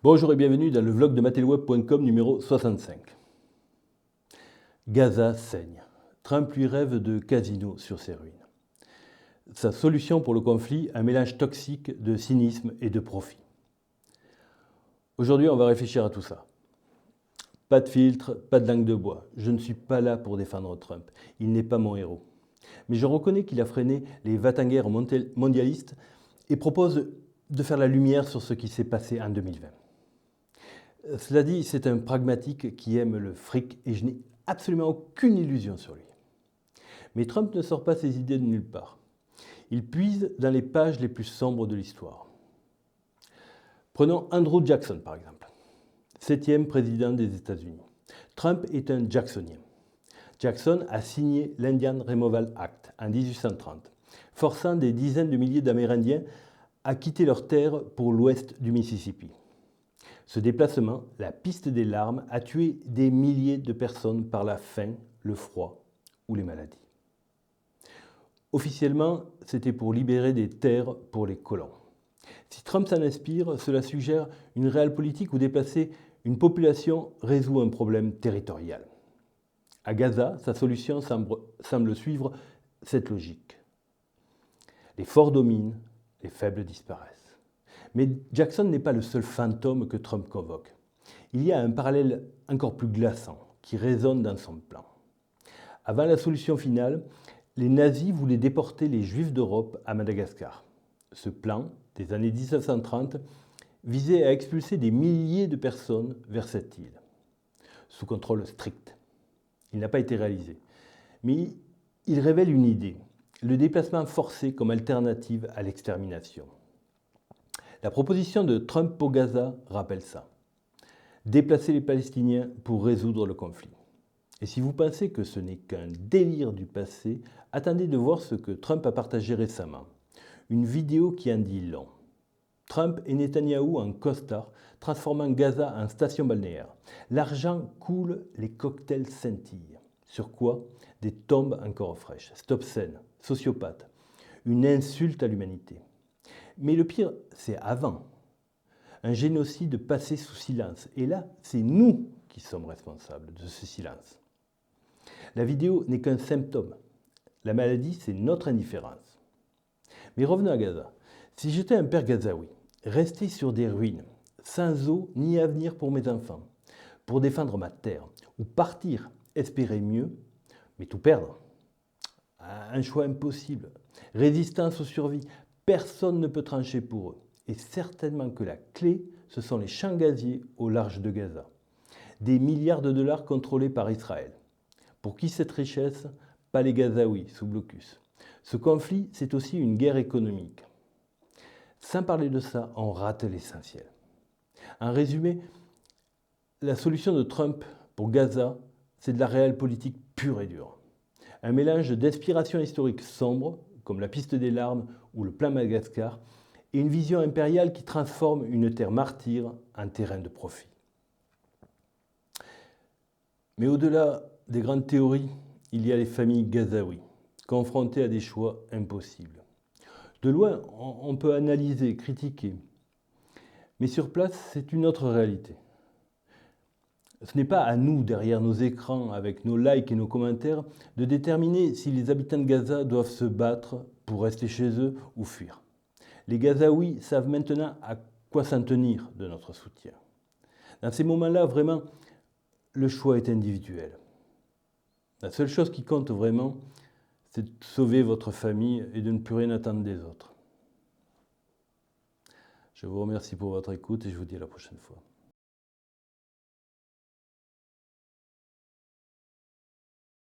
Bonjour et bienvenue dans le vlog de mattelweb.com numéro 65. Gaza saigne. Trump lui rêve de casino sur ses ruines. Sa solution pour le conflit, un mélange toxique de cynisme et de profit. Aujourd'hui, on va réfléchir à tout ça. Pas de filtre, pas de langue de bois. Je ne suis pas là pour défendre Trump. Il n'est pas mon héros. Mais je reconnais qu'il a freiné les va-t-en-guerre mondialistes et propose de faire la lumière sur ce qui s'est passé en 2020. Cela dit, c'est un pragmatique qui aime le fric et je n'ai absolument aucune illusion sur lui. Mais Trump ne sort pas ses idées de nulle part. Il puise dans les pages les plus sombres de l'histoire. Prenons Andrew Jackson par exemple, 7e président des États-Unis. Trump est un Jacksonien. Jackson a signé l'Indian Removal Act en 1830, forçant des dizaines de milliers d'Amérindiens à quitter leurs terres pour l'ouest du Mississippi. Ce déplacement, la piste des larmes, a tué des milliers de personnes par la faim, le froid ou les maladies. Officiellement, c'était pour libérer des terres pour les colons. Si Trump s'en inspire, cela suggère une réelle politique où déplacer une population résout un problème territorial. À Gaza, sa solution semble suivre cette logique. Les forts dominent, les faibles disparaissent. Mais Jackson n'est pas le seul fantôme que Trump convoque. Il y a un parallèle encore plus glaçant qui résonne dans son plan. Avant la solution finale, les nazis voulaient déporter les Juifs d'Europe à Madagascar. Ce plan, des années 1930, visait à expulser des milliers de personnes vers cette île, sous contrôle strict. Il n'a pas été réalisé. Mais il révèle une idée, le déplacement forcé comme alternative à l'extermination. La proposition de Trump pour Gaza rappelle ça. Déplacer les Palestiniens pour résoudre le conflit. Et si vous pensez que ce n'est qu'un délire du passé, attendez de voir ce que Trump a partagé récemment. Une vidéo qui en dit long. Trump et Netanyahou en costard, transformant Gaza en station balnéaire. L'argent coule, les cocktails scintillent. Sur quoi? Des tombes encore fraîches. Stop scène, sociopathe. Une insulte à l'humanité. Mais le pire, c'est avant. Un génocide passé sous silence. Et là, c'est nous qui sommes responsables de ce silence. La vidéo n'est qu'un symptôme. La maladie, c'est notre indifférence. Mais revenons à Gaza. Si j'étais un père gazaoui, rester sur des ruines, sans eau ni avenir pour mes enfants, pour défendre ma terre, ou partir, espérer mieux, mais tout perdre. Un choix impossible. Résistance aux survies. Personne ne peut trancher pour eux. Et certainement que la clé, ce sont les champs gaziers au large de Gaza. Des milliards de dollars contrôlés par Israël. Pour qui cette richesse? Pas les Gazaouis sous blocus. Ce conflit, c'est aussi une guerre économique. Sans parler de ça, on rate l'essentiel. En résumé, la solution de Trump pour Gaza, c'est de la réelle politique pure et dure. Un mélange d'inspiration historique sombre, comme la piste des larmes ou le plan Madagascar, et une vision impériale qui transforme une terre martyre en terrain de profit. Mais au-delà des grandes théories, il y a les familles gazaouis, confrontées à des choix impossibles. De loin, on peut analyser, critiquer, mais sur place, c'est une autre réalité. Ce n'est pas à nous, derrière nos écrans, avec nos likes et nos commentaires, de déterminer si les habitants de Gaza doivent se battre pour rester chez eux ou fuir. Les Gazaouis savent maintenant à quoi s'en tenir de notre soutien. Dans ces moments-là, vraiment, le choix est individuel. La seule chose qui compte vraiment, c'est de sauver votre famille et de ne plus rien attendre des autres. Je vous remercie pour votre écoute et je vous dis à la prochaine fois.